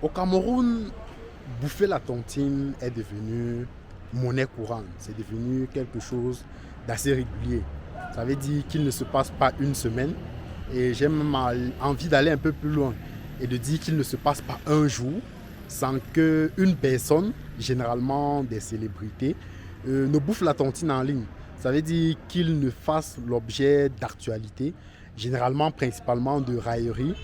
Au Cameroun, bouffer la tontine est devenu monnaie courante. C'est devenu quelque chose d'assez régulier. Ça veut dire qu'il ne se passe pas une semaine. Et j'ai même envie d'aller un peu plus loin et de dire qu'il ne se passe pas un jour sans qu'une personne, généralement des célébrités, ne bouffe la tontine en ligne. Ça veut dire qu'il ne fasse l'objet d'actualité, généralement principalement de railleries,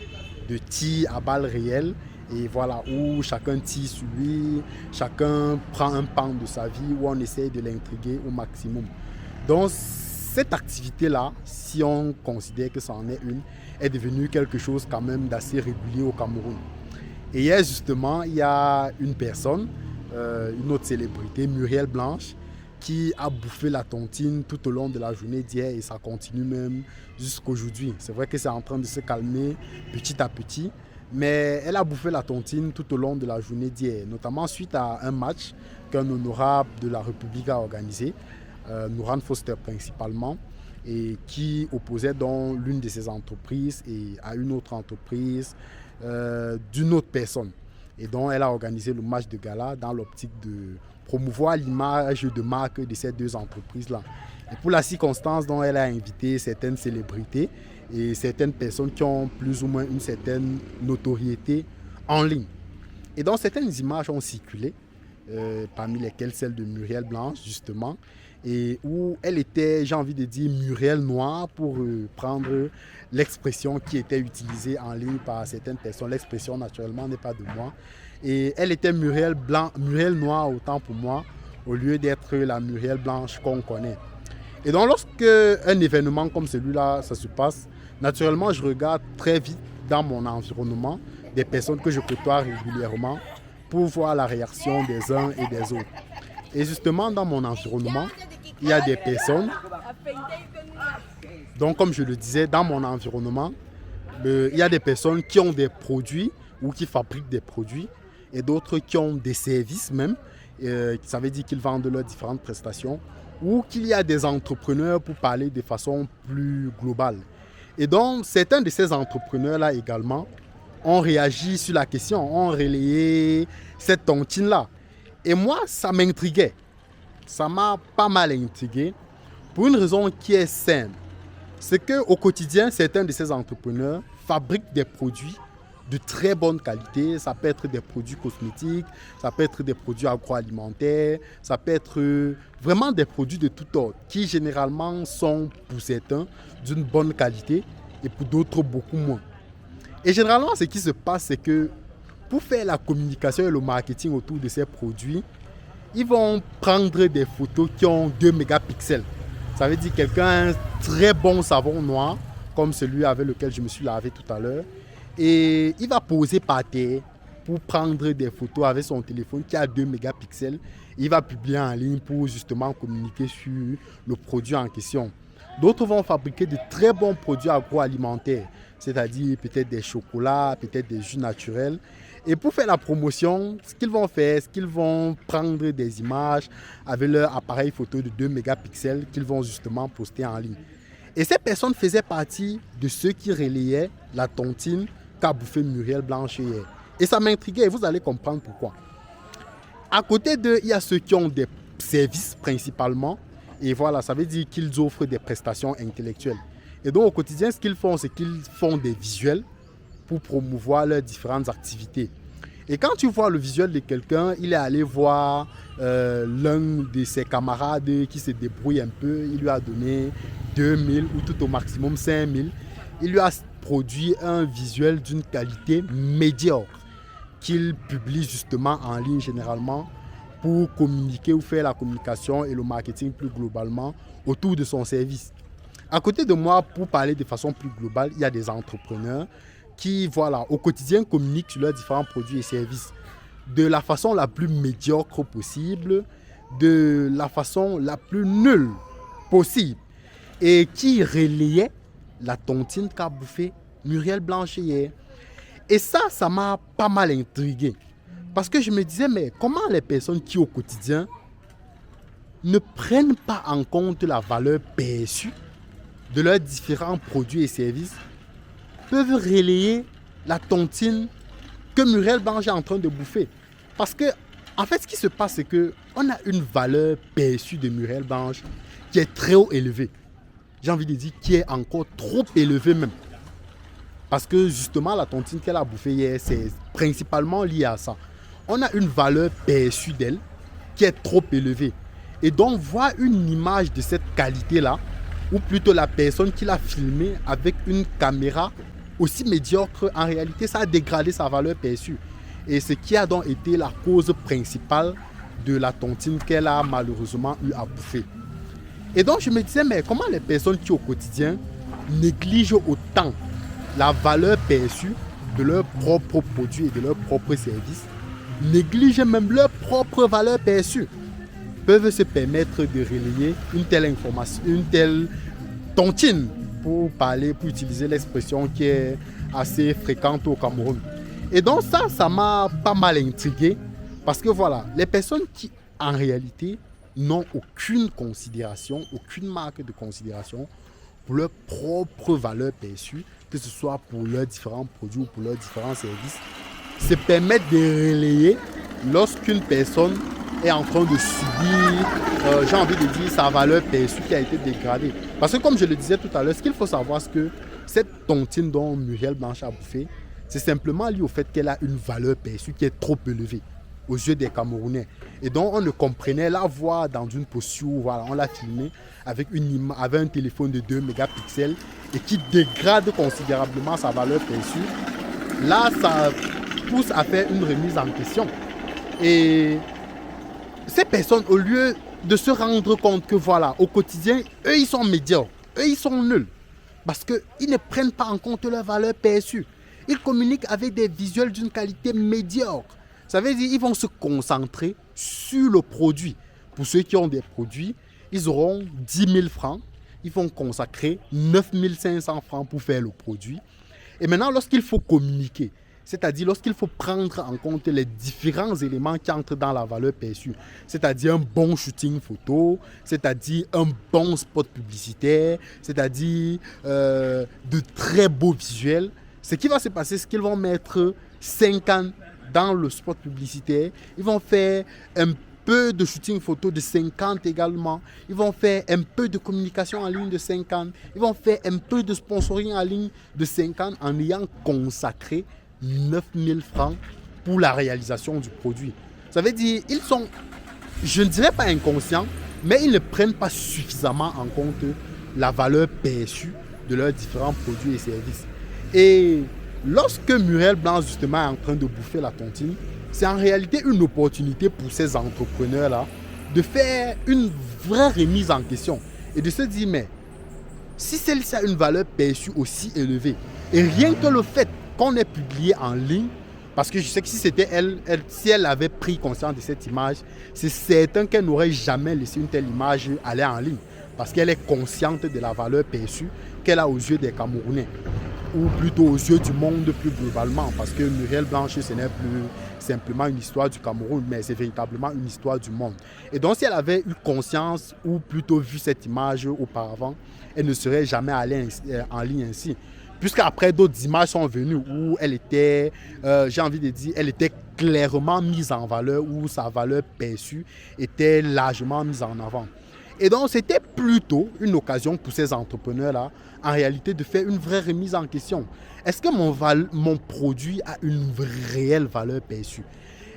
de tirs à balles réelles, et voilà, où chacun tire sur lui, chacun prend un pan de sa vie, où on essaye de l'intriguer au maximum. Donc cette activité-là, si on considère que ça en est une, est devenue quelque chose quand même d'assez régulier au Cameroun. Et hier justement, il y a une personne, une autre célébrité, Muriel Blanche, qui a bouffé la tontine tout au long de la journée d'hier et ça continue même jusqu'aujourd'hui. C'est vrai que c'est en train de se calmer petit à petit, mais elle a bouffé la tontine tout au long de la journée d'hier, notamment suite à un match qu'un honorable de la République a organisé, Nouran Foster principalement, et qui opposait donc l'une de ses entreprises et à une autre entreprise d'une autre personne. Et donc elle a organisé le match de gala dans l'optique de promouvoir l'image de marque de ces deux entreprises-là. Et pour la circonstance, donc, elle a invité certaines célébrités et certaines personnes qui ont plus ou moins une certaine notoriété en ligne. Et donc certaines images ont circulé, parmi lesquelles celle de Muriel Blanche, justement, et où elle était, j'ai envie de dire, Muriel Noire, pour prendre l'expression qui était utilisée en ligne par certaines personnes. L'expression, naturellement, n'est pas de moi. Et elle était Muriel Noire, autant pour moi, au lieu d'être la Muriel Blanche qu'on connaît. Et donc, lorsque un événement comme celui-là, ça se passe, naturellement, je regarde très vite dans mon environnement des personnes que je côtoie régulièrement pour voir la réaction des uns et des autres. Et justement, dans mon environnement, il y a des personnes, donc comme je le disais, dans mon environnement, il y a des personnes qui ont des produits ou qui fabriquent des produits et d'autres qui ont des services même. Ça veut dire qu'ils vendent leurs différentes prestations ou qu'il y a des entrepreneurs pour parler de façon plus globale. Et donc, certains de ces entrepreneurs-là également ont réagi sur la question, ont relayé cette tontine-là. Et moi, ça m'intriguait. Ça m'a pas mal intrigué pour une raison qui est simple. C'est qu'au quotidien, certains de ces entrepreneurs fabriquent des produits de très bonne qualité. Ça peut être des produits cosmétiques, ça peut être des produits agroalimentaires, ça peut être vraiment des produits de tout ordre qui généralement sont pour certains d'une bonne qualité et pour d'autres beaucoup moins. Et généralement, ce qui se passe, c'est que pour faire la communication et le marketing autour de ces produits, ils vont prendre des photos qui ont 2 mégapixels. Ça veut dire que quelqu'un a un très bon savon noir, comme celui avec lequel je me suis lavé tout à l'heure, et il va poser par terre pour prendre des photos avec son téléphone qui a 2 mégapixels. Il va publier en ligne pour justement communiquer sur le produit en question. D'autres vont fabriquer de très bons produits agroalimentaires, c'est-à-dire peut-être des chocolats, peut-être des jus naturels. Et pour faire la promotion, ce qu'ils vont faire, c'est qu'ils vont prendre des images avec leur appareil photo de 2 mégapixels qu'ils vont justement poster en ligne. Et ces personnes faisaient partie de ceux qui relayaient la tontine qu'a bouffé Muriel Blanche hier. Et ça m'intriguait et vous allez comprendre pourquoi. À côté d'eux, il y a ceux qui ont des services principalement. Et voilà, ça veut dire qu'ils offrent des prestations intellectuelles. Et donc au quotidien, ce qu'ils font, c'est qu'ils font des visuels pour promouvoir leurs différentes activités. Et quand tu vois le visuel de quelqu'un, il est allé voir l'un de ses camarades qui se débrouille un peu, il lui a donné 2000 ou tout au maximum 5000. Il lui a produit un visuel d'une qualité médiocre qu'il publie justement en ligne généralement pour communiquer ou faire la communication et le marketing plus globalement autour de son service. À côté de moi, pour parler de façon plus globale, il y a des entrepreneurs qui, voilà, au quotidien communiquent sur leurs différents produits et services de la façon la plus médiocre possible, de la façon la plus nulle possible, et qui relayaient la tontine qu'a bouffé Muriel Blanche hier. Et ça m'a pas mal intrigué. Parce que je me disais, mais comment les personnes qui au quotidien ne prennent pas en compte la valeur perçue de leurs différents produits et services peuvent relayer la tontine que Muriel Blanche est en train de bouffer. Parce que, en fait, ce qui se passe, c'est qu'on a une valeur perçue de Muriel Blanche qui est très haut élevée. J'ai envie de dire qui est encore trop élevée même. Parce que justement, la tontine qu'elle a bouffée hier, c'est principalement lié à ça. On a une valeur perçue d'elle qui est trop élevée. Et donc, voir une image de cette qualité-là, ou plutôt la personne qui l'a filmée avec une caméra aussi médiocre, en réalité, ça a dégradé sa valeur perçue. Et ce qui a donc été la cause principale de la tontine qu'elle a malheureusement eu à bouffer. Et donc, je me disais, mais comment les personnes qui au quotidien négligent autant la valeur perçue de leurs propres produits et de leurs propres services, négligent même leur propre valeur perçue, peuvent se permettre de relayer une telle information, une telle tontine, pour utiliser l'expression qui est assez fréquente au Cameroun. Et donc ça m'a pas mal intrigué, parce que voilà, les personnes qui en réalité n'ont aucune considération, aucune marque de considération pour leur propre valeur perçue, que ce soit pour leurs différents produits ou pour leurs différents services, se permettent de relayer lorsqu'une personne est en train de subir, j'ai envie de dire, sa valeur perçue qui a été dégradée. Parce que comme je le disais tout à l'heure, ce qu'il faut savoir, c'est que cette tontine dont Muriel Blanche a bouffé, c'est simplement lié au fait qu'elle a une valeur perçue qui est trop élevée aux yeux des Camerounais. Et donc on ne comprenait la voir dans une posture, voilà, on l'a filmé avec un téléphone de 2 mégapixels et qui dégrade considérablement sa valeur perçue. Là, ça pousse à faire une remise en question. Et ces personnes, au lieu de se rendre compte que voilà, au quotidien, eux ils sont médiocres, eux ils sont nuls, parce qu'ils ne prennent pas en compte leur valeur perçue. Ils communiquent avec des visuels d'une qualité médiocre. Ça veut dire qu'ils vont se concentrer sur le produit. Pour ceux qui ont des produits, ils auront 10 000 francs. Ils vont consacrer 9 500 francs pour faire le produit. Et maintenant, lorsqu'il faut communiquer, c'est-à-dire lorsqu'il faut prendre en compte les différents éléments qui entrent dans la valeur perçue, c'est-à-dire un bon shooting photo, c'est-à-dire un bon spot publicitaire, c'est-à-dire de très beaux visuels, ce qui va se passer, c'est qu'ils vont mettre 50 dans le spot publicitaire, ils vont faire un peu de shooting photo de 50 également, ils vont faire un peu de communication en ligne de 50, ils vont faire un peu de sponsoring en ligne de 50 en ayant consacré 9 000 francs pour la réalisation du produit. Ça veut dire ils sont, je ne dirais pas inconscients, mais ils ne prennent pas suffisamment en compte la valeur perçue de leurs différents produits et services. Et lorsque Muriel Blanche justement est en train de bouffer la tontine, c'est en réalité une opportunité pour ces entrepreneurs-là de faire une vraie remise en question et de se dire, mais si celle-ci a une valeur perçue aussi élevée, et rien que le fait qu'on ait publié en ligne, parce que je sais que si c'était elle, si elle avait pris conscience de cette image, c'est certain qu'elle n'aurait jamais laissé une telle image aller en ligne, parce qu'elle est consciente de la valeur perçue qu'elle a aux yeux des Camerounais, ou plutôt aux yeux du monde plus globalement, parce que Muriel Blanche, ce n'est plus simplement une histoire du Cameroun, mais c'est véritablement une histoire du monde. Et donc si elle avait eu conscience, ou plutôt vu cette image auparavant, elle ne serait jamais allée en ligne ainsi. Puisqu'après d'autres images sont venues où elle était, j'ai envie de dire, elle était clairement mise en valeur, où sa valeur perçue était largement mise en avant. Et donc c'était plutôt une occasion pour ces entrepreneurs-là, en réalité, de faire une vraie remise en question. Est-ce que mon produit a une réelle valeur perçue?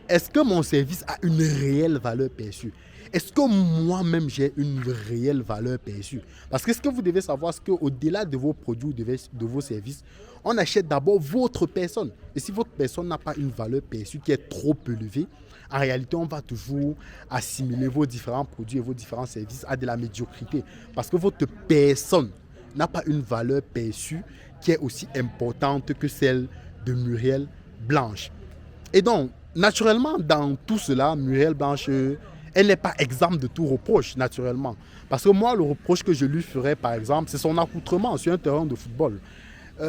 Est-ce que mon service a une réelle valeur perçue? Est-ce que moi-même j'ai une réelle valeur perçue? Parce que ce que vous devez savoir, c'est qu'au-delà de vos produits ou de vos services, on achète d'abord votre personne. Et si votre personne n'a pas une valeur perçue qui est trop élevée, en réalité, on va toujours assimiler vos différents produits et vos différents services à de la médiocrité. Parce que votre personne n'a pas une valeur perçue qui est aussi importante que celle de Muriel Blanche. Et donc, naturellement, dans tout cela, Muriel Blanche, elle n'est pas exempte de tout reproche, naturellement. Parce que moi, le reproche que je lui ferais, par exemple, c'est son accoutrement sur un terrain de football.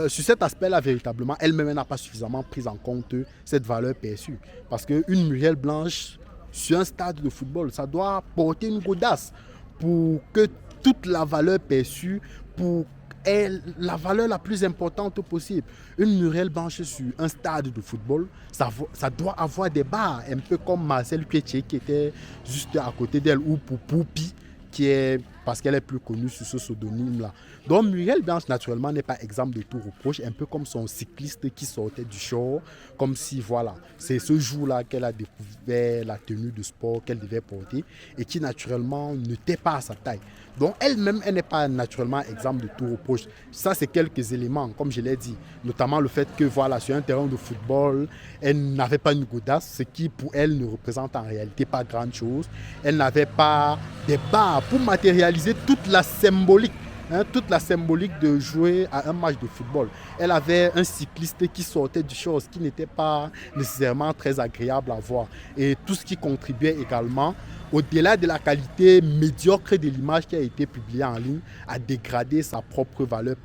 Sur cet aspect-là, véritablement, elle-même n'a pas suffisamment pris en compte cette valeur perçue. Parce qu'une Muriel Blanche, sur un stade de football, ça doit porter une godasse pour que toute la valeur perçue, pour est la valeur la plus importante possible. Une Muriel blanche sur un stade de football, ça doit avoir des barres, un peu comme Marcel Pietché qui était juste à côté d'elle, ou Poupi, qui est, parce qu'elle est plus connue sous ce pseudonyme-là. Donc Muriel Blanche, naturellement, n'est pas exemple de tout reproche, un peu comme son cycliste qui sortait du show, comme si, voilà, c'est ce jour-là qu'elle a découvert la tenue de sport qu'elle devait porter et qui, naturellement, n'était pas à sa taille. Donc elle-même, elle n'est pas naturellement exemple de tout reproche. Ça, c'est quelques éléments, comme je l'ai dit, notamment le fait que, voilà, sur un terrain de football, elle n'avait pas une godasse, ce qui, pour elle, ne représente en réalité pas grand-chose. Elle n'avait pas des barres pour matérialiser toute la symbolique de jouer à un match de football. Elle avait un cycliste qui sortait du show, ce qui n'était pas nécessairement très agréable à voir. Et tout ce qui contribuait également, au-delà de la qualité médiocre de l'image qui a été publiée en ligne, à dégrader sa propre valeur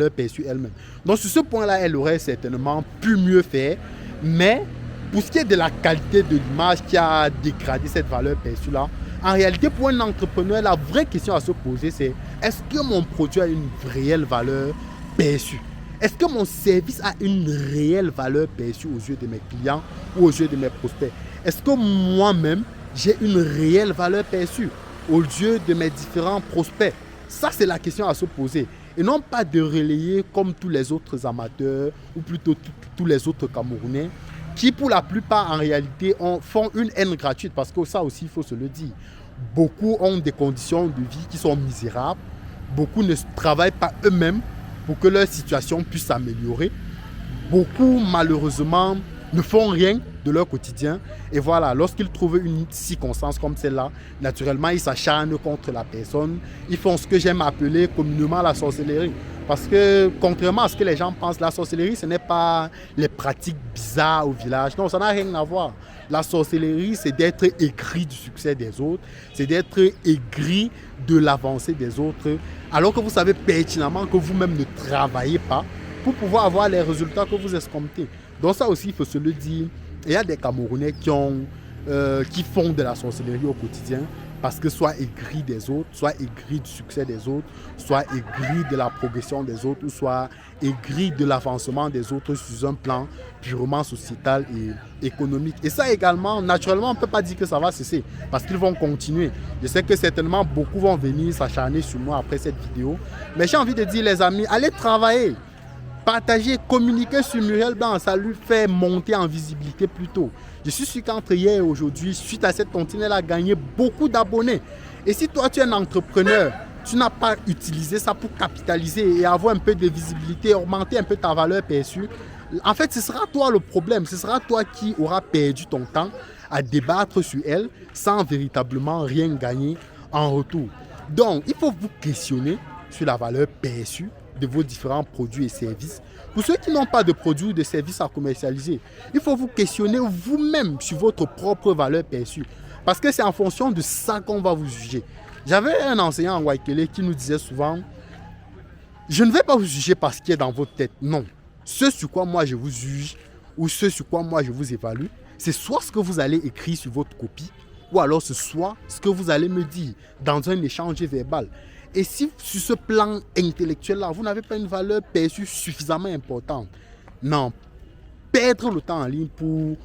perçue elle-même. Donc sur ce point-là, elle aurait certainement pu mieux faire, mais pour ce qui est de la qualité de l'image qui a dégradé cette valeur perçue-là, en réalité, pour un entrepreneur, la vraie question à se poser, c'est est-ce que mon produit a une réelle valeur perçue? Est-ce que mon service a une réelle valeur perçue aux yeux de mes clients ou aux yeux de mes prospects? Est-ce que moi-même, j'ai une réelle valeur perçue aux yeux de mes différents prospects? Ça, c'est la question à se poser. Et non pas de relayer comme tous les autres amateurs ou plutôt tous les autres Camerounais qui pour la plupart en réalité font une haine gratuite, parce que ça aussi il faut se le dire. Beaucoup ont des conditions de vie qui sont misérables, beaucoup ne travaillent pas eux-mêmes pour que leur situation puisse s'améliorer. Beaucoup malheureusement ne font rien de leur quotidien et voilà, lorsqu'ils trouvent une circonstance comme celle-là, naturellement ils s'acharnent contre la personne, ils font ce que j'aime appeler communément la sorcellerie. Parce que contrairement à ce que les gens pensent, la sorcellerie ce n'est pas les pratiques bizarres au village, non, ça n'a rien à voir. La sorcellerie c'est d'être aigri du succès des autres, c'est d'être aigri de l'avancée des autres, alors que vous savez pertinemment que vous-même ne travaillez pas pour pouvoir avoir les résultats que vous escomptez. Donc ça aussi, il faut se le dire. Il y a des Camerounais qui font de la sorcellerie au quotidien parce que soit aigris des autres, soit aigris du succès des autres, soit aigris de la progression des autres, ou soit aigris de l'avancement des autres sur un plan purement sociétal et économique. Et ça également, naturellement, on ne peut pas dire que ça va cesser parce qu'ils vont continuer. Je sais que certainement beaucoup vont venir s'acharner sur moi après cette vidéo. Mais j'ai envie de dire, les amis, allez travailler. Partager, communiquer sur Muriel Blanche, ça lui fait monter en visibilité plus tôt. Je suis sûr qu'entre hier et aujourd'hui, suite à cette tontine, elle a gagné beaucoup d'abonnés. Et si toi, tu es un entrepreneur, tu n'as pas utilisé ça pour capitaliser et avoir un peu de visibilité, augmenter un peu ta valeur perçue, en fait, ce sera toi le problème. Ce sera toi qui auras perdu ton temps à débattre sur elle sans véritablement rien gagner en retour. Donc, il faut vous questionner sur la valeur perçue de vos différents produits et services. Pour ceux qui n'ont pas de produits ou de services à commercialiser, il faut vous questionner vous-même sur votre propre valeur perçue. Parce que c'est en fonction de ça qu'on va vous juger. J'avais un enseignant en Waikele qui nous disait souvent, je ne vais pas vous juger par ce qui est dans votre tête. Non. Ce sur quoi moi je vous juge ou ce sur quoi moi je vous évalue, c'est soit ce que vous allez écrire sur votre copie ou alors ce soit ce que vous allez me dire dans un échange verbal. Et si sur ce plan intellectuel-là, vous n'avez pas une valeur perçue suffisamment importante, non, perdre le temps en ligne pour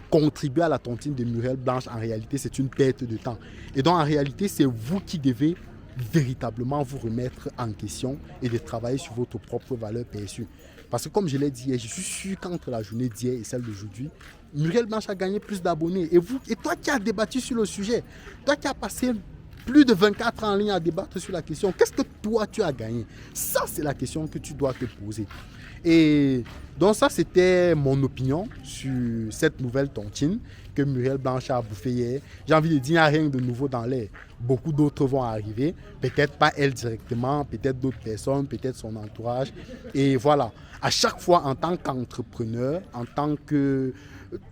contribuer à la tontine de Muriel Blanche, en réalité, c'est une perte de temps. Et donc, en réalité, c'est vous qui devez véritablement vous remettre en question et de travailler sur votre propre valeur perçue. Parce que comme je l'ai dit hier, je suis sûr qu'entre la journée d'hier et celle d'aujourd'hui, Muriel Blanche a gagné plus d'abonnés. Et toi qui as débattu sur le sujet, toi qui as passé plus de 24 ans en ligne à débattre sur la question, qu'est-ce que toi tu as gagné? Ça, c'est la question que tu dois te poser. Et donc ça, c'était mon opinion sur cette nouvelle tontine que Muriel Blanche a bouffé hier. J'ai envie de dire, il n'y a rien de nouveau dans l'air. Beaucoup d'autres vont arriver, peut-être pas elle directement, peut-être d'autres personnes, peut-être son entourage. Et voilà, à chaque fois en tant qu'entrepreneur, en tant que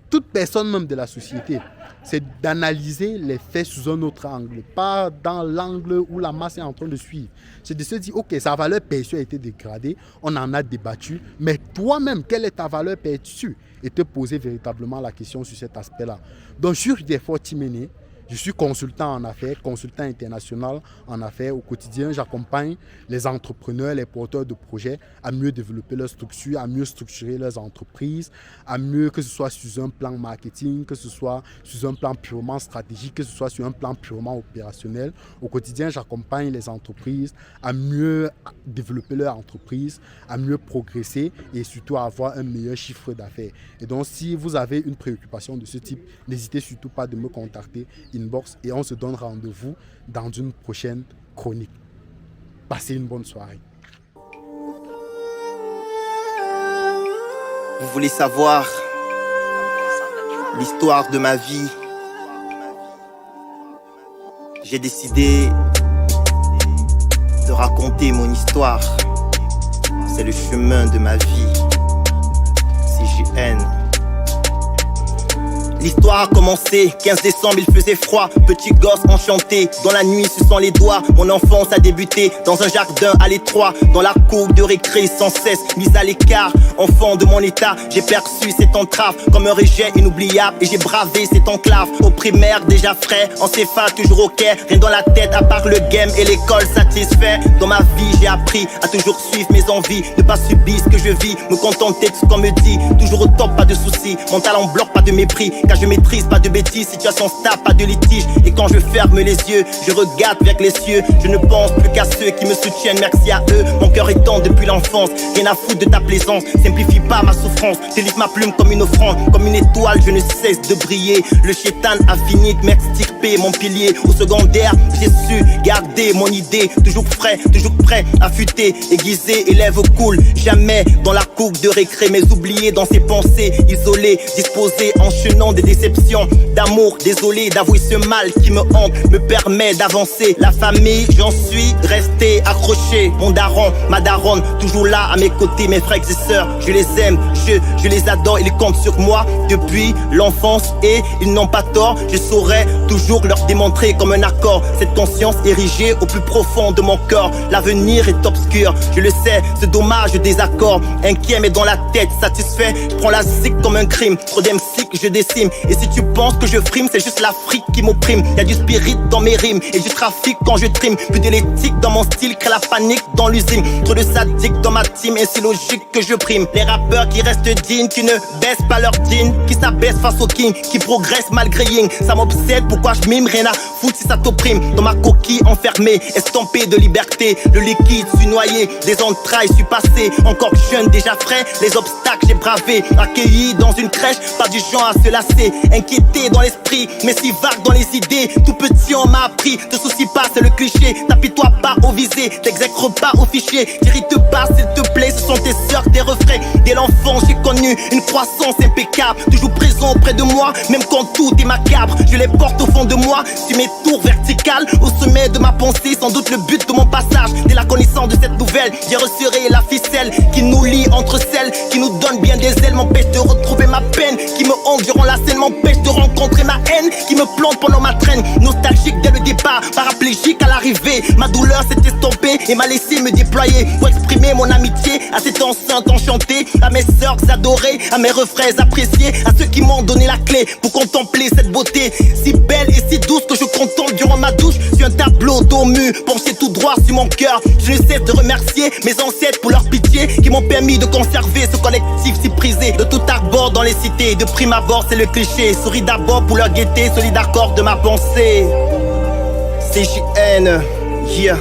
toute personne même de la société, c'est d'analyser les faits sous un autre angle, pas dans l'angle où la masse est en train de suivre. C'est de se dire, ok, sa valeur perçue a été dégradée, on en a débattu, mais toi-même, quelle est ta valeur perçue? Et te poser véritablement la question sur cet aspect-là. Donc, sur des fois Timéné, Je suis consultant en affaires, consultant international en affaires. Au quotidien, j'accompagne les entrepreneurs, les porteurs de projets à mieux développer leur structure, à mieux structurer leurs entreprises, à mieux, que ce soit sur un plan marketing, que ce soit sur un plan purement stratégique, que ce soit sur un plan purement opérationnel. Au quotidien, j'accompagne les entreprises à mieux développer leur entreprise, à mieux progresser et surtout à avoir un meilleur chiffre d'affaires. Et donc, si vous avez une préoccupation de ce type, n'hésitez surtout pas de me contacter inbox et on se donne rendez-vous dans une prochaine chronique. Passez une bonne soirée. Vous voulez savoir l'histoire de ma vie? J'ai décidé de raconter mon histoire. C'est le chemin de ma vie. CJN. L'histoire a commencé, 15 décembre il faisait froid. Petit gosse enchanté, dans la nuit suçant les doigts. Mon enfance a débuté dans un jardin à l'étroit. Dans la cour de récré sans cesse mise à l'écart. Enfant de mon état, j'ai perçu cette entrave comme un rejet inoubliable. Et j'ai bravé cette enclave. Au primaire déjà frais, en céphale toujours au quai. Rien dans la tête à part le game et l'école satisfait. Dans ma vie j'ai appris à toujours suivre mes envies. Ne pas subir ce que je vis, me contenter de ce qu'on me dit. Toujours au top, pas de soucis, mon talent bloque, pas de mépris. Car je maîtrise, pas de bêtises, situation stable, pas de litige. Et quand je ferme les yeux, je regarde vers les cieux. Je ne pense plus qu'à ceux qui me soutiennent, merci à eux. Mon cœur étend depuis l'enfance, rien à foutre de ta plaisance. Simplifie pas ma souffrance, délivre ma plume comme une offrande. Comme une étoile, je ne cesse de briller. Le chétan a fini de m'extirper mon pilier. Au secondaire, j'ai su garder mon idée. Toujours frais, toujours prêt, affûté, aiguisé, élève cool. Jamais dans la cour de récré, mais oublié dans ses pensées. Isolé, disposé, enchaînant des déceptions. D'amour, désolé d'avouer ce mal qui me hante, me permet d'avancer. La famille, j'en suis resté accroché. Mon daron, ma daronne, toujours là à mes côtés. Mes frères et sœurs, je les aime, je les adore. Ils comptent sur moi depuis l'enfance et ils n'ont pas tort. Je saurais toujours leur démontrer comme un accord cette conscience érigée au plus profond de mon corps. L'avenir est obscur, je le sais, c'est dommage, désaccord. Inquiet mais dans la tête satisfait, je prends la zik comme un crime. Trop d'MC que je décime. Et si tu penses que je frime, c'est juste l'Afrique qui m'opprime. Y'a du spirit dans mes rimes et du trafic quand je trime. Plus d'électrique dans mon style, crée la panique dans l'usine. Trop de sadiques dans ma team et c'est logique que je prime. Les rappeurs qui restent dignes, qui ne baissent pas leur jean, qui s'abaissent face au king, qui progressent malgré Ying. Ça m'obsède, pourquoi je mime, rien à foutre si ça t'opprime. Dans ma coquille enfermée, estampée de liberté. Le liquide, suis noyé, des entrailles, suis passé. Encore jeune, déjà frais, les obstacles j'ai bravé. Accueilli dans une crèche, pas du genre à se lasser. Inquiété dans l'esprit, mais si vague dans les idées. Tout petit on m'a appris, te soucie pas c'est le cliché. Tapis-toi pas au visé, t'exècres pas au fichier. T'irrites pas s'il te plaît, ce sont tes sœurs, tes refrains. Dès l'enfance j'ai connu une croissance impeccable. Toujours présent auprès de moi, même quand tout est macabre. Je les porte au fond de moi, sur mes tours verticales. Au sommet de ma pensée, sans doute le but de mon passage. Dès la connaissance de cette nouvelle, j'ai resserré la ficelle qui nous lie entre celles qui nous donnent bien des ailes. M'empêche de retrouver ma peine, qui me hante durant la scène, m'empêche de rencontrer ma haine, qui me plante pendant ma traîne. Nostalgique dès le départ, paraplégique à l'arrivée. Ma douleur s'est estompée et m'a laissé me déployer pour exprimer mon amitié à cette enceinte enchantée, à mes sœurs adorées, à mes refrains appréciés, à ceux qui m'ont donné la clé pour contempler cette beauté si belle et si douce que je contemple durant ma douche. Sur un tableau d'eau mûr, penché tout droit sur mon cœur. Je ne cesse de remercier mes ancêtres pour leur pitié qui m'ont permis de conserver ce collectif si prisé. De tout arbor dans les cités, de prime abord c'est le cliché. Souris d'abord pour leur gaieté, solide accord de ma pensée. CJN, yeah.